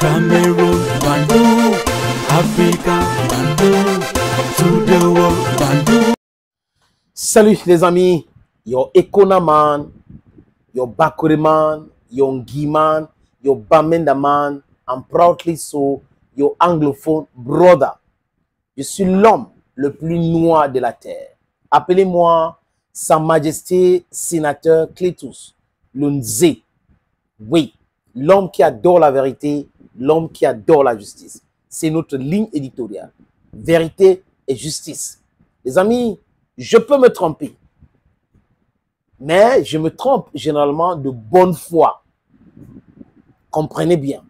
Cameroon, Bandung, Africa, Bandung, to the world, Bandung. Salut les amis, your Ekona man, your Bakure man, your Ngi man, your Bamenda man, and proudly so, your anglophone brother. Je suis l'homme le plus noir de la terre. Appelez-moi Sa Majesté Sénateur Clétus, Lunze. Oui, l'homme qui adore la vérité, l'homme qui adore la justice. C'est notre ligne éditoriale. Vérité et justice. Les amis, je peux me tromper. Mais je me trompe généralement de bonne foi. Comprenez bien.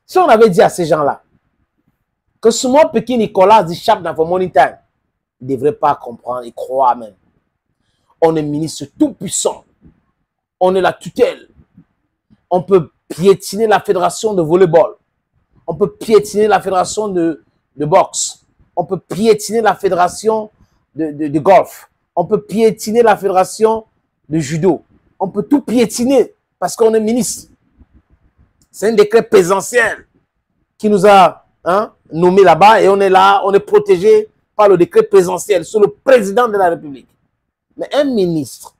Si on avait dit à ces gens-là que ce mon petit Nicolas échappe dans vos morning time, ils ne devraient pas comprendre et croire même. On est ministre tout puissant. On est la tutelle. On peut piétiner la fédération de volleyball. On peut piétiner la fédération de boxe. On peut piétiner la fédération de golf. On peut piétiner la fédération de judo. On peut tout piétiner parce qu'on est ministre. C'est un décret présidentiel qui nous a nommé là-bas et on est là, on est protégé par le décret présidentiel sur le président de la République. Mais un ministre,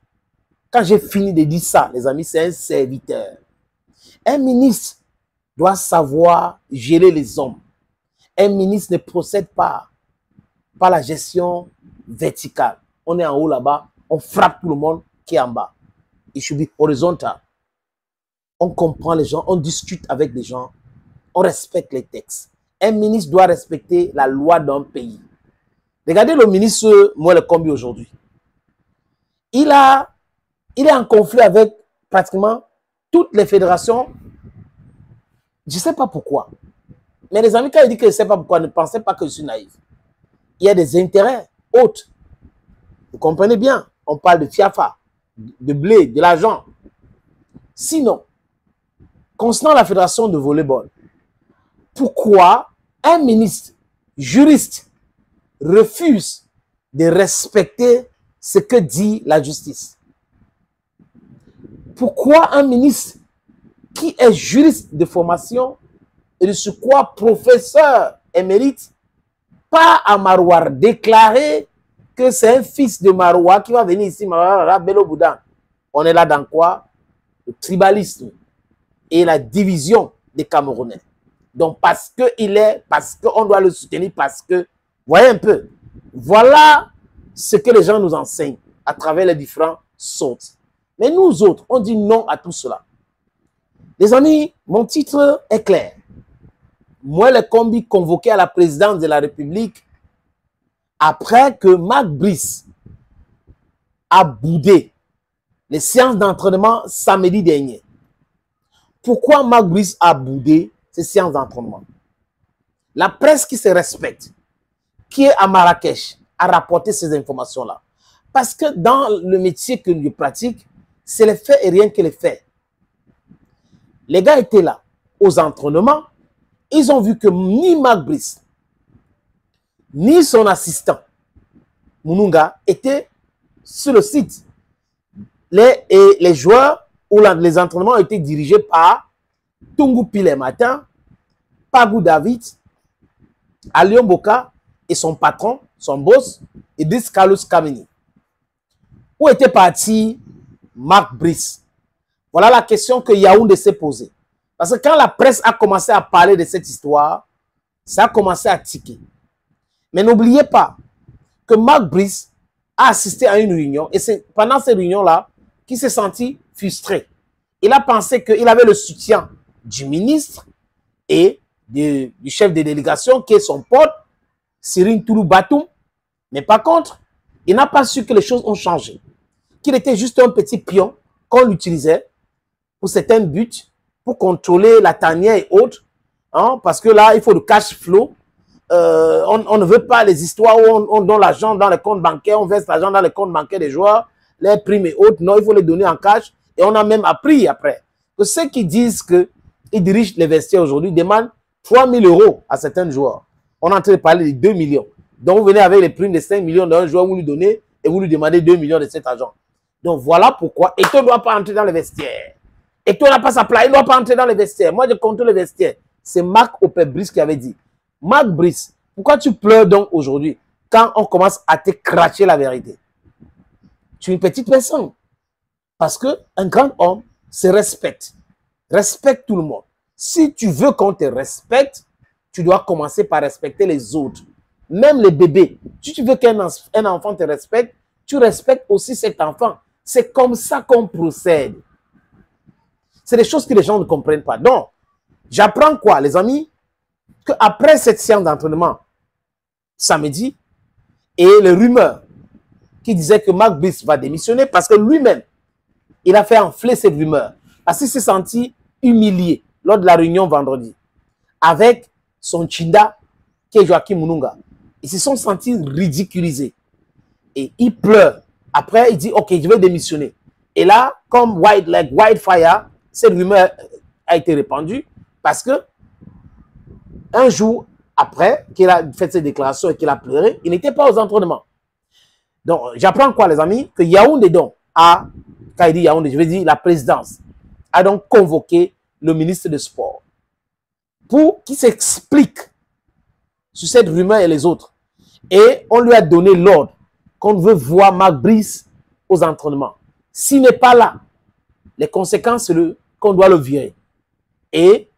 quand j'ai fini de dire ça, les amis, c'est un serviteur. Un ministre doit savoir gérer les hommes. Un ministre ne procède pas par la gestion verticale. On est en haut là-bas, on frappe tout le monde qui est en bas. Il should be horizontal. On comprend les gens, on discute avec les gens, on respecte les textes. Un ministre doit respecter la loi d'un pays. Regardez le ministre Moelle Kombi aujourd'hui. Il est en conflit avec pratiquement toutes les fédérations. Je ne sais pas pourquoi. Mais les amis, quand il dit que je ne sais pas pourquoi, ne pensez pas que je suis naïf. Il y a des intérêts autres. Vous comprenez bien. On parle de fiafa, de blé, de l'argent. Sinon, concernant la fédération de volleyball, pourquoi un ministre juriste refuse de respecter ce que dit la justice? Pourquoi un ministre qui est juriste de formation et de surcroît professeur émérite, pas à Maroua déclarer que c'est un fils de Maroua qui va venir ici, Bello Boudan. On est là dans quoi? Le tribalisme et la division des Camerounais. Donc parce qu'on doit le soutenir, parce que, voyez un peu, voilà ce que les gens nous enseignent à travers les différents sortes. Mais nous autres, on dit non à tout cela. Les amis, mon titre est clair. Moelle Kombi convoqué à la présidence de la République après que Marc Brice a boudé les séances d'entraînement samedi dernier. Pourquoi Marc Brice a boudé ces séances d'entraînement? La presse qui se respecte, qui est à Marrakech, a rapporté ces informations-là. Parce que dans le métier que je pratique, c'est les faits et rien que les faits. Les gars étaient là, aux entraînements. Ils ont vu que ni Marc Brice, ni son assistant, Moununga, étaient sur le site. Les joueurs ou les entraînements ont été dirigés par Tungu Pile Matin, Pagou David, Alion Boka et son patron, son boss, Idriss Carlos Kameni. Où était parti Marc Brice? Voilà la question que Yaoundé s'est posée. Parce que quand la presse a commencé à parler de cette histoire, ça a commencé à tiquer. Mais n'oubliez pas que Marc Brice a assisté à une réunion et c'est pendant cette réunion-là qu'il s'est senti frustré. Il a pensé qu'il avait le soutien du ministre et du chef de délégation qui est son pote, Cyril Toulou Batoum. Mais par contre, il n'a pas su que les choses ont changé. Qu'il était juste un petit pion qu'on l'utilisait pour certains buts, pour contrôler la tanière et autres. Hein, parce que là, il faut le cash flow. On ne veut pas les histoires où on donne l'argent dans les comptes bancaires, on verse l'argent dans les comptes bancaires des joueurs, les primes et autres. Non, il faut les donner en cash. Et on a même appris après que ceux qui disent qu'ils dirigent les vestiaires aujourd'hui demandent 3 000 € à certains joueurs. On est en train de parler de 2 millions. Donc vous venez avec les primes de 5 millions d'un joueur, vous lui donnez et vous lui demandez 2 millions de cet argent. Donc voilà pourquoi. Et on ne doit pas entrer dans les vestiaires. Et toi, on n'a pas sa place. Il ne doit pas entrer dans les vestiaires. Moi, je contrôle les vestiaires. C'est Marc Opé-Brice qui avait dit. Marc Brice, pourquoi tu pleures donc aujourd'hui quand on commence à te cracher la vérité? Tu es une petite personne. Parce qu'un grand homme se respecte. Respecte tout le monde. Si tu veux qu'on te respecte, tu dois commencer par respecter les autres. Même les bébés. Si tu veux qu'un enfant te respecte, tu respectes aussi cet enfant. C'est comme ça qu'on procède. C'est des choses que les gens ne comprennent pas. Donc, j'apprends quoi, les amis? Qu'après cette séance d'entraînement, samedi, et les rumeurs qui disaient que Marc Brice va démissionner parce que lui-même, il a fait enfler cette rumeur. Parce qu'il s'est senti humilié lors de la réunion vendredi avec son Chinda qui est Joachim Mununga. Ils se sont sentis ridiculisés. Et il pleure. Après, il dit, OK, je vais démissionner. Et là, comme wildfire, cette rumeur a été répandue parce que un jour après qu'il a fait ses déclarations et qu'il a pleuré, il n'était pas aux entraînements. Donc, j'apprends quoi, les amis? Que Yaoundé, donc, quand il dit Yaoundé, je veux dire la présidence, a donc convoqué le ministre des Sports pour qu'il s'explique sur cette rumeur et les autres. Et on lui a donné l'ordre qu'on veut voir Marc Brice aux entraînements. S'il n'est pas là, les conséquences, c'est qu'on doit le virer. Et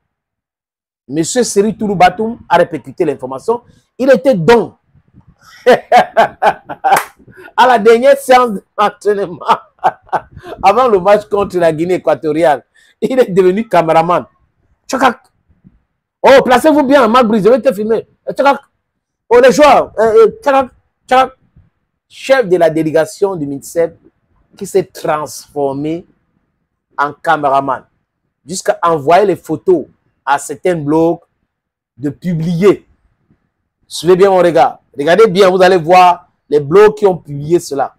M. Seri Toulou Batoum a répété l'information. Il était donc à la dernière séance d'entraînement, avant le match contre la Guinée équatoriale, il est devenu caméraman. Tchakak. Oh, placez-vous bien, Marc Brice, je vais te filmer. Tchakak. Oh, les joueurs. Tchakak. Tchakak. Chef de la délégation du MINSEP qui s'est transformé en caméraman. Jusqu'à envoyer les photos à certains blogs de publier. Suivez bien mon regard. Regardez bien, vous allez voir les blogs qui ont publié cela.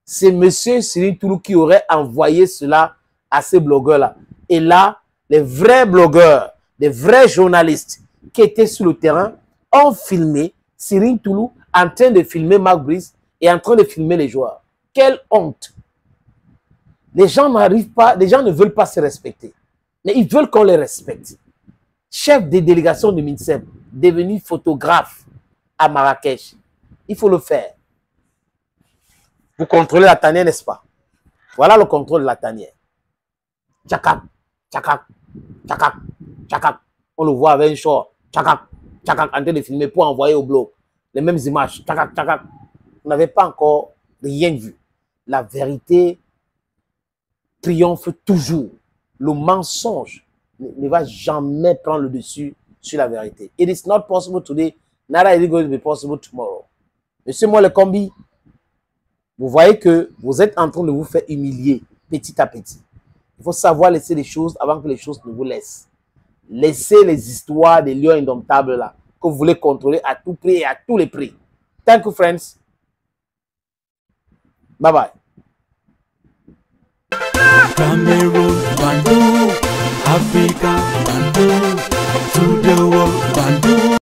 C'est M. Cyril Toulou qui aurait envoyé cela à ces blogueurs-là. Et là, les vrais blogueurs, les vrais journalistes qui étaient sur le terrain ont filmé Cyril Toulou en train de filmer Marc Brice et en train de filmer les joueurs. Quelle honte! Les gens n'arrivent pas, les gens ne veulent pas se respecter. Mais ils veulent qu'on les respecte. Chef des délégations du MINSEP, devenu photographe à Marrakech. Il faut le faire. Vous contrôlez la tanière, n'est-ce pas? Voilà le contrôle de la tanière. Tchakak, tchakak, tchakak, tchakak. On le voit avec un short. Tchakak, tchakak, en train de filmer pour envoyer au blog. Les mêmes images. Tchakak, tchakak. Vous n'avez pas encore rien vu. La vérité triomphe toujours. Le mensonge ne va jamais prendre le dessus sur la vérité. It is not possible today, neither is it going to be possible tomorrow. Monsieur Moi le Combi, vous voyez que vous êtes en train de vous faire humilier petit à petit. Il faut savoir laisser les choses avant que les choses ne vous laissent. Laissez les histoires des lions indomptables là, que vous voulez contrôler à tout prix et à tous les prix. Thank you, friends. Bye bye. Cameroon, Bandung, Africa, Bandung, to the world, Bandung.